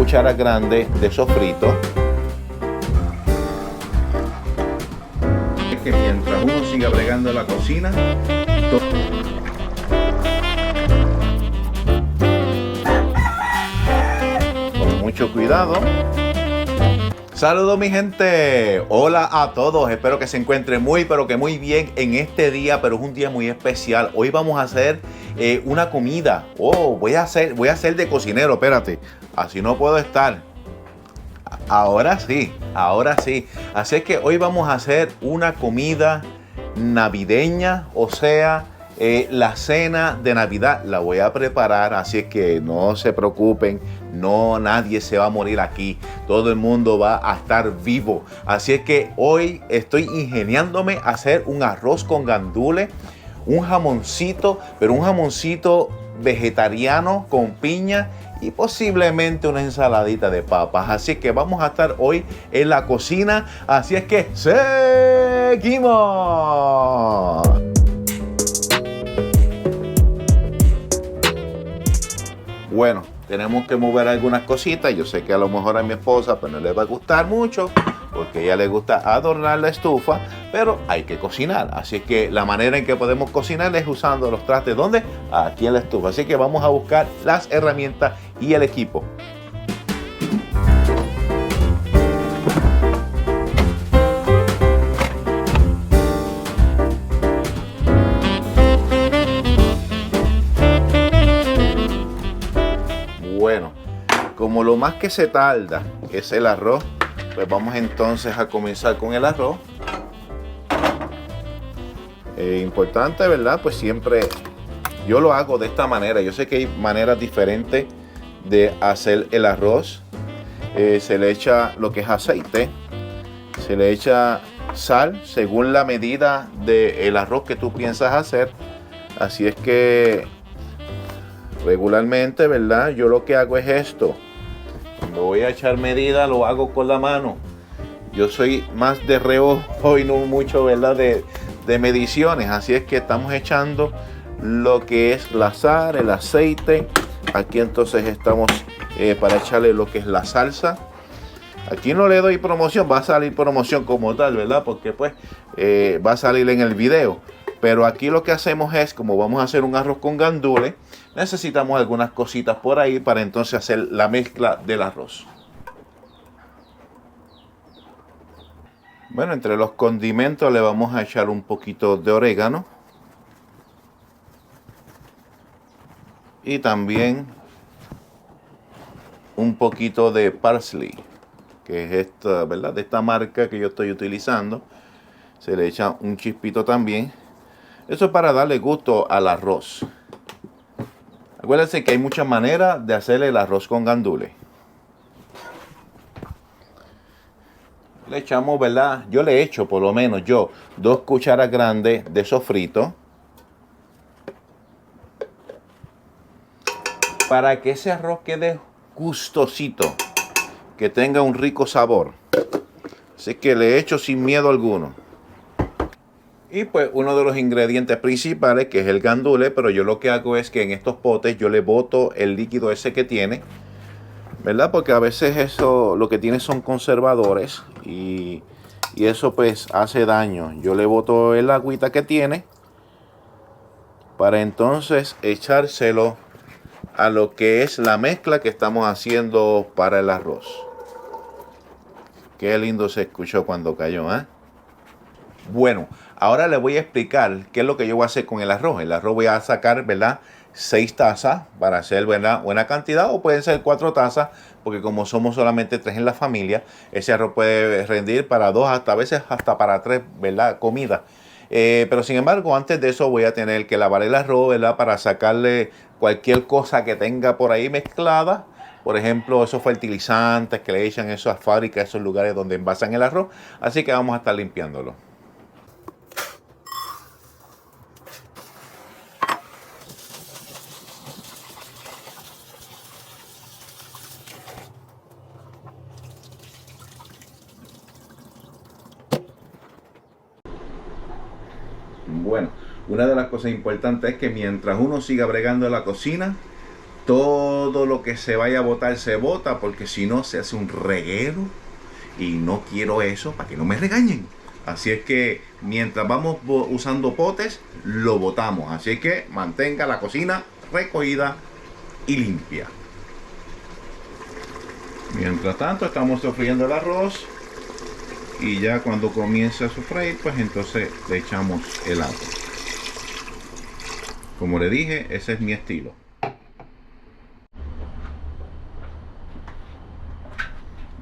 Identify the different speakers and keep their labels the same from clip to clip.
Speaker 1: cucharas grandes de sofrito. Es que mientras uno siga bregando la cocina, con mucho cuidado. Saludos mi gente, hola a todos, espero que se encuentren muy bien en este día, pero es un día muy especial. Hoy vamos a hacer una comida. Voy a hacer de cocinero, espérate, así no puedo estar. Ahora sí. Así es que hoy vamos a hacer una comida navideña, o sea, la cena de Navidad la voy a preparar, así es que no se preocupen, nadie se va a morir aquí, todo el mundo va a estar vivo. Así es que hoy estoy ingeniándome a hacer un arroz con gandules, un jamoncito, pero un jamoncito vegetariano con piña y posiblemente una ensaladita de papas. Así que vamos a estar hoy en la cocina, así es que seguimos. Bueno, tenemos que mover algunas cositas. Yo sé que a lo mejor a mi esposa pues no le va a gustar mucho, porque a ella le gusta adornar la estufa, pero hay que cocinar. Así que la manera en que podemos cocinar es usando los trastes, ¿dónde? Aquí en la estufa. Así que vamos a buscar las herramientas y el equipo. Bueno, como lo más que se tarda es el arroz, pues vamos entonces a comenzar con el arroz. Importante, ¿verdad? Pues siempre yo lo hago de esta manera. Yo sé que hay maneras diferentes de hacer el arroz. Se le echa lo que es aceite, se le echa sal según la medida del arroz que tú piensas hacer. Así es que regularmente, ¿verdad? Yo lo que hago es esto. Cuando voy a echar medida lo hago con la mano. Yo soy más de reojo y no mucho, ¿verdad? De mediciones. Así es que estamos echando lo que es la sal, el aceite. Aquí entonces estamos para echarle lo que es la salsa. Aquí no le doy promoción, va a salir promoción como tal, ¿verdad? Porque pues va a salir en el video. Pero aquí lo que hacemos es, como vamos a hacer un arroz con gandules, necesitamos algunas cositas por ahí para entonces hacer la mezcla del arroz. Bueno, entre los condimentos le vamos a echar un poquito de orégano. Y también un poquito de parsley, que es esta, ¿verdad? De esta marca que yo estoy utilizando. Se le echa un chispito también. Eso es para darle gusto al arroz. Acuérdense que hay muchas maneras de hacer el arroz con gandules. Le echamos, ¿verdad? Yo le echo por lo menos 2 cucharas grandes de sofrito. Para que ese arroz quede gustosito, que tenga un rico sabor. Así que le echo sin miedo alguno. Y pues uno de los ingredientes principales, que es el gandule, pero yo lo que hago es que en estos potes yo le boto el líquido ese que tiene, ¿verdad? Porque a veces eso lo que tiene son conservadores y eso pues hace daño. Yo le boto el agüita que tiene para entonces echárselo a lo que es la mezcla que estamos haciendo para el arroz. Qué lindo se escuchó cuando cayó, ¿eh? Bueno, ahora les voy a explicar qué es lo que yo voy a hacer con el arroz. El arroz voy a sacar, ¿verdad? 6 tazas para hacer buena cantidad, o pueden ser 4 tazas, porque como somos solamente 3 en la familia, ese arroz puede rendir para 2, hasta a veces hasta para 3, ¿verdad? Comidas. Pero sin embargo, antes de eso voy a tener que lavar el arroz, ¿verdad? Para sacarle cualquier cosa que tenga por ahí mezclada. Por ejemplo, esos fertilizantes que le echan a esas fábricas, esos lugares donde envasan el arroz. Así que vamos a estar limpiándolo. Bueno, una de las cosas importantes es que mientras uno siga bregando en la cocina, Todo lo que se vaya a botar se bota, porque si no se hace un reguero y no quiero eso para que no me regañen. Así es que mientras vamos usando potes, lo botamos. Así es que mantenga la cocina recogida y limpia. Mientras tanto estamos sofriendo el arroz, y ya cuando comience a sofreír, pues entonces le echamos el agua. Como le dije, ese es mi estilo.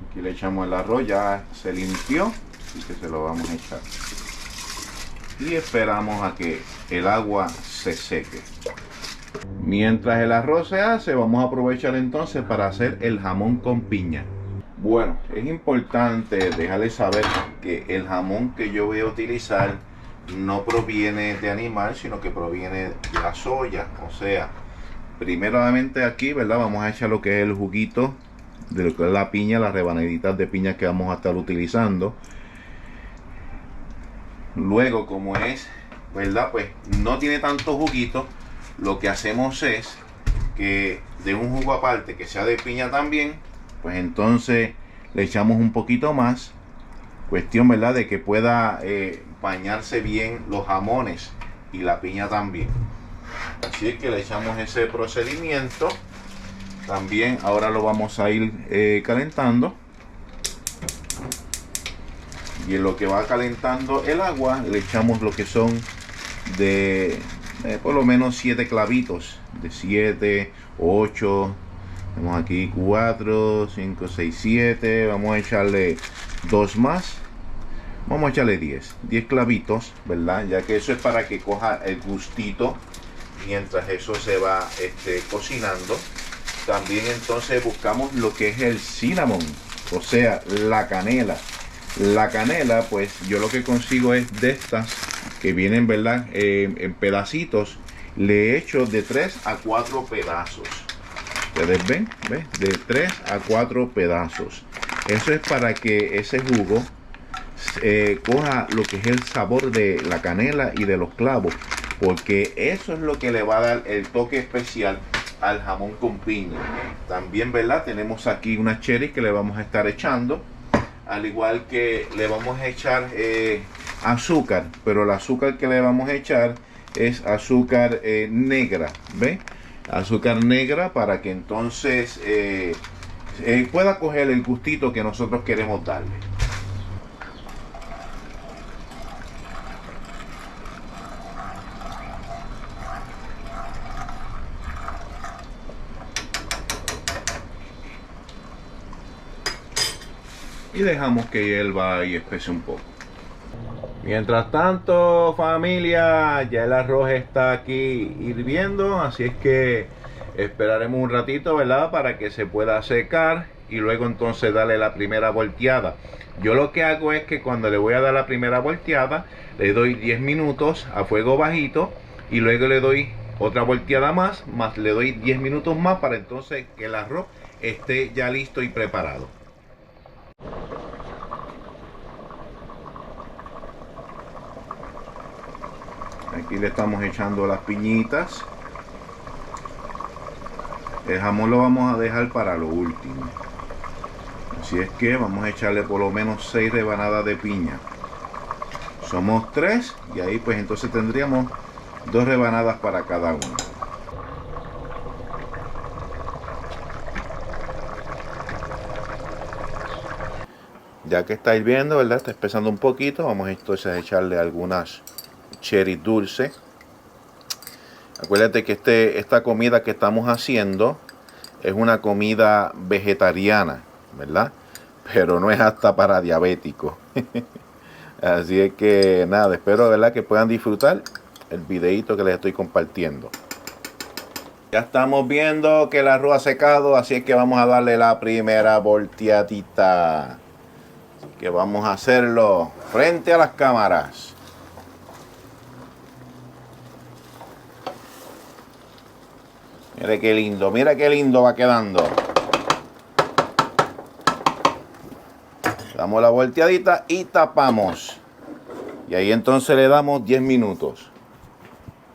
Speaker 1: Aquí le echamos el arroz, ya se limpió, así que se lo vamos a echar. Y esperamos a que el agua se seque. Mientras el arroz se hace, vamos a aprovechar entonces para hacer el jamón con piña. Bueno, es importante dejarles saber que el jamón que yo voy a utilizar no proviene de animal, sino que proviene de la soya. O sea, primeramente aquí, ¿verdad? Vamos a echar lo que es el juguito de lo que es la piña, las rebanaditas de piña que vamos a estar utilizando. Luego, como es, ¿verdad? Pues no tiene tanto juguito. Lo que hacemos es que de un jugo aparte que sea de piña también, pues entonces le echamos un poquito más. Cuestión, ¿verdad?, de que pueda bañarse bien los jamones y la piña también. Así es que le echamos ese procedimiento. También ahora lo vamos a ir calentando. Y en lo que va calentando el agua, le echamos lo que son de por lo menos 7 clavitos. De 7, 8. Tenemos aquí 4, 5, 6, 7. Vamos a echarle 2 más. Vamos a echarle 10 clavitos, ¿verdad? Ya que eso es para que coja el gustito mientras eso se va cocinando. También entonces buscamos lo que es el cinnamon, o sea, la canela. La canela, pues yo lo que consigo es de estas que vienen, ¿verdad?, en pedacitos. Le echo de 3 a 4 pedazos. Ustedes ven, ¿ves? De 3 a 4 pedazos. Eso es para que ese jugo coja lo que es el sabor de la canela y de los clavos, porque eso es lo que le va a dar el toque especial al jamón con piña. También, ¿verdad?, tenemos aquí una cherry que le vamos a estar echando, al igual que le vamos a echar azúcar, pero el azúcar que le vamos a echar es azúcar negra, ¿ves? Azúcar negra, para que entonces pueda coger el gustito que nosotros queremos darle. Y dejamos que hierva y espese un poco. Mientras tanto, familia, ya el arroz está aquí hirviendo, así es que esperaremos un ratito, ¿verdad?, para que se pueda secar y luego entonces darle la primera volteada. Yo lo que hago es que cuando le voy a dar la primera volteada, le doy 10 minutos a fuego bajito y luego le doy otra volteada más le doy 10 minutos más para entonces que el arroz esté ya listo y preparado. Aquí le estamos echando las piñitas. El jamón lo vamos a dejar para lo último. Así es que vamos a echarle por lo menos 6 rebanadas de piña. Somos 3 y ahí pues entonces tendríamos 2 rebanadas para cada uno. Ya que está hirviendo, ¿verdad?, está espesando un poquito, vamos entonces a echarle algunas cherry dulce. Acuérdate que esta comida que estamos haciendo es una comida vegetariana, ¿verdad? Pero no es apta para diabéticos. Así es que nada, espero, ¿verdad?, que puedan disfrutar el videito que les estoy compartiendo. Ya estamos viendo que el arroz ha secado, así es que vamos a darle la primera volteadita. Así que vamos a hacerlo frente a las cámaras. Mire qué lindo va quedando. Damos la volteadita y tapamos. Y ahí entonces le damos 10 minutos.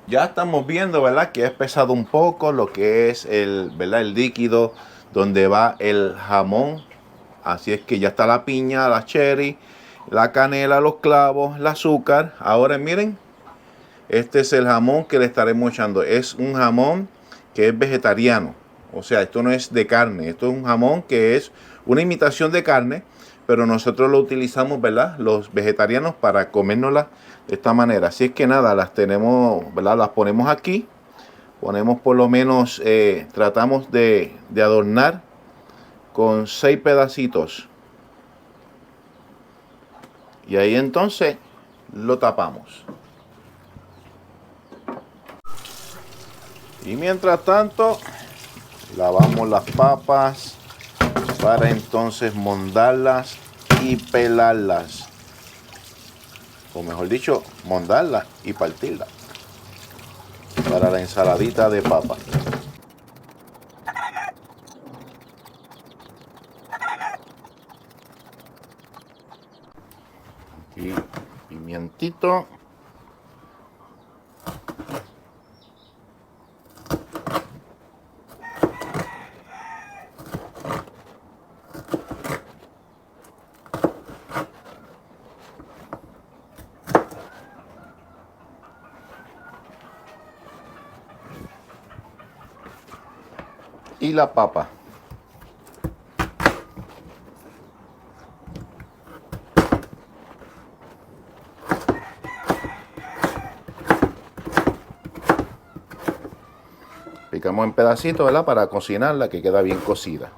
Speaker 1: Ya estamos viendo, ¿verdad? Que ha espesado un poco lo que es ¿verdad? El líquido donde va el jamón. Así es que ya está la piña, la cherry, la canela, los clavos, el azúcar. Ahora miren, este es el jamón que le estaremos echando. Es un jamón que es vegetariano. O sea, esto no es de carne. Esto es un jamón que es una imitación de carne. Pero nosotros lo utilizamos, ¿verdad? Los vegetarianos para comérnosla de esta manera. Así es que nada, las tenemos, ¿verdad? Las ponemos aquí. Ponemos por lo menos, tratamos de adornar con 6 pedacitos. Y ahí entonces lo tapamos. Y mientras tanto, lavamos las papas para entonces mondarlas y pelarlas. O mejor dicho, mondarlas y partirlas para la ensaladita de papa. Y pimientito. Y la papa. Picamos en pedacitos, ¿verdad? Para cocinarla, que queda bien cocida.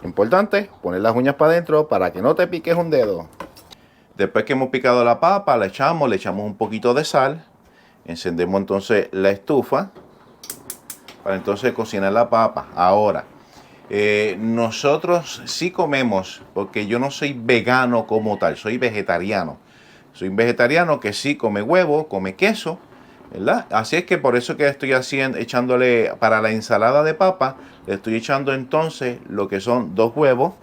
Speaker 1: Importante, poner las uñas para adentro para que no te piques un dedo. Después que hemos picado la papa, le echamos un poquito de sal. Encendemos entonces la estufa para entonces cocinar la papa. Ahora, nosotros sí comemos, porque yo no soy vegano como tal, soy vegetariano. Soy un vegetariano que sí come huevo, come queso, ¿verdad? Así es que por eso que estoy echándole para la ensalada de papa, le estoy echando entonces lo que son 2 huevos,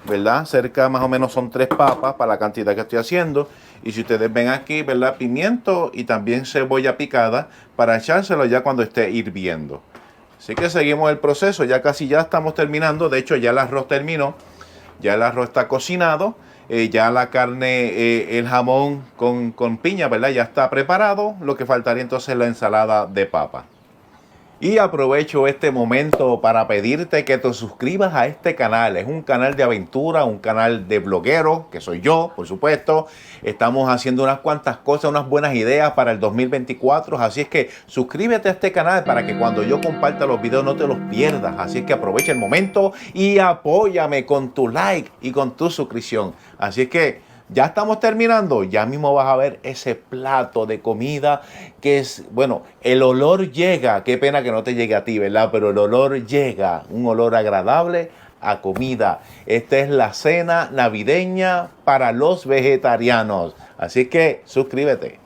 Speaker 1: ¿verdad? Cerca más o menos son 3 papas para la cantidad que estoy haciendo. Y si ustedes ven aquí, ¿verdad? Pimiento y también cebolla picada para echárselo ya cuando esté hirviendo. Así que seguimos el proceso, ya casi ya estamos terminando. De hecho, ya el arroz terminó, ya el arroz está cocinado, ya la carne, el jamón con piña, ¿verdad? Ya está preparado. Lo que faltaría entonces es la ensalada de papa. Y aprovecho este momento para pedirte que te suscribas a este canal. Es un canal de aventura, un canal de bloguero, que soy yo, por supuesto. Estamos haciendo unas cuantas cosas, unas buenas ideas para el 2024. Así es que suscríbete a este canal para que cuando yo comparta los videos no te los pierdas. Así es que aprovecha el momento y apóyame con tu like y con tu suscripción. Así es que ya estamos terminando, ya mismo vas a ver ese plato de comida que es, bueno, el olor llega, qué pena que no te llegue a ti, ¿verdad? Pero el olor llega, un olor agradable a comida. Esta es la cena navideña para los vegetarianos. Así que suscríbete.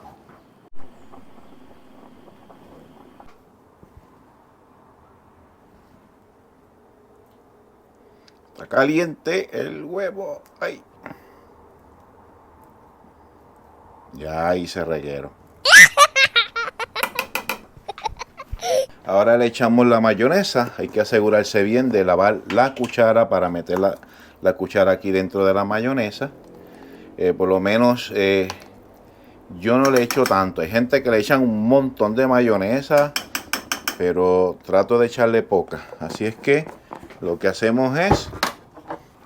Speaker 1: Está caliente el huevo. Ay. Ya hice reguero. Ahora le echamos la mayonesa. Hay que asegurarse bien de lavar la cuchara para meter la cuchara aquí dentro de la mayonesa. Por lo menos yo no le echo tanto. Hay gente que le echan un montón de mayonesa, pero trato de echarle poca. Así es que lo que hacemos es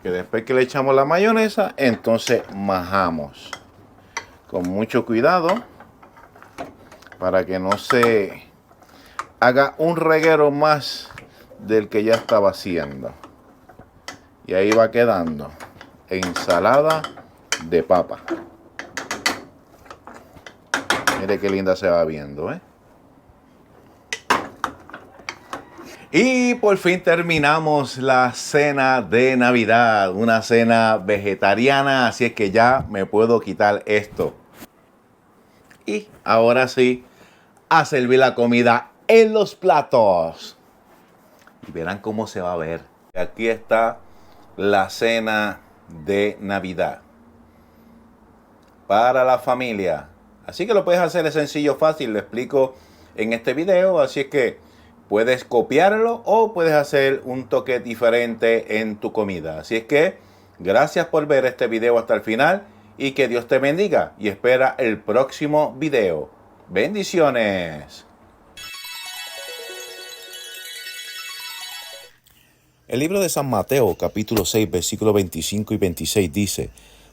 Speaker 1: que después que le echamos la mayonesa, entonces majamos. Con mucho cuidado para que no se haga un reguero más del que ya estaba haciendo. Y ahí va quedando ensalada de papa. Mire qué linda se va viendo, ¿eh? Y por fin terminamos la cena de Navidad, una cena vegetariana, así es que ya me puedo quitar esto. Y ahora sí, a servir la comida en los platos. Y verán cómo se va a ver. Aquí está la cena de Navidad. para la familia. Así que lo puedes hacer, es sencillo, fácil, lo explico en este video. Así es que puedes copiarlo o puedes hacer un toque diferente en tu comida. Así es que gracias por ver este video hasta el final y que Dios te bendiga y espera el próximo video. Bendiciones. El libro de San Mateo, capítulo 6, versículos 25 y 26 dice: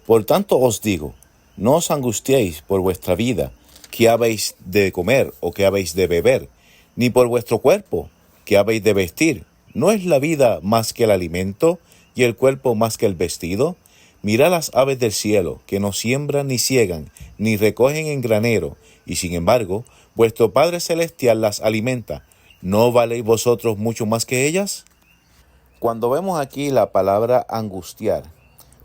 Speaker 1: Por tanto os digo, no os angustiéis por vuestra vida, qué habéis de comer o qué habéis de beber, ni por vuestro cuerpo, qué habéis de vestir. ¿No es la vida más que el alimento y el cuerpo más que el vestido? Mirad las aves del cielo, que no siembran ni ciegan, ni recogen en granero, y sin embargo, vuestro Padre Celestial las alimenta. ¿No valéis vosotros mucho más que ellas? Cuando vemos aquí la palabra angustiar,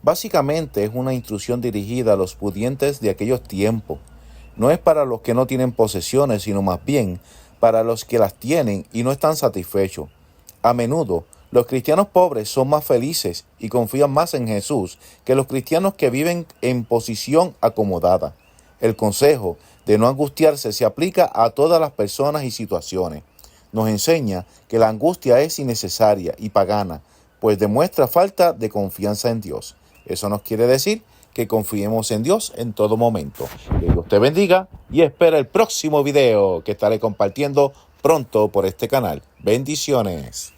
Speaker 1: básicamente es una instrucción dirigida a los pudientes de aquellos tiempos. No es para los que no tienen posesiones, sino más bien para los que las tienen y no están satisfechos. A menudo, los cristianos pobres son más felices y confían más en Jesús que los cristianos que viven en posición acomodada. El consejo de no angustiarse se aplica a todas las personas y situaciones. Nos enseña que la angustia es innecesaria y pagana, pues demuestra falta de confianza en Dios. Eso nos quiere decir que confiemos en Dios en todo momento. Que Dios te bendiga y espera el próximo video que estaré compartiendo pronto por este canal. Bendiciones.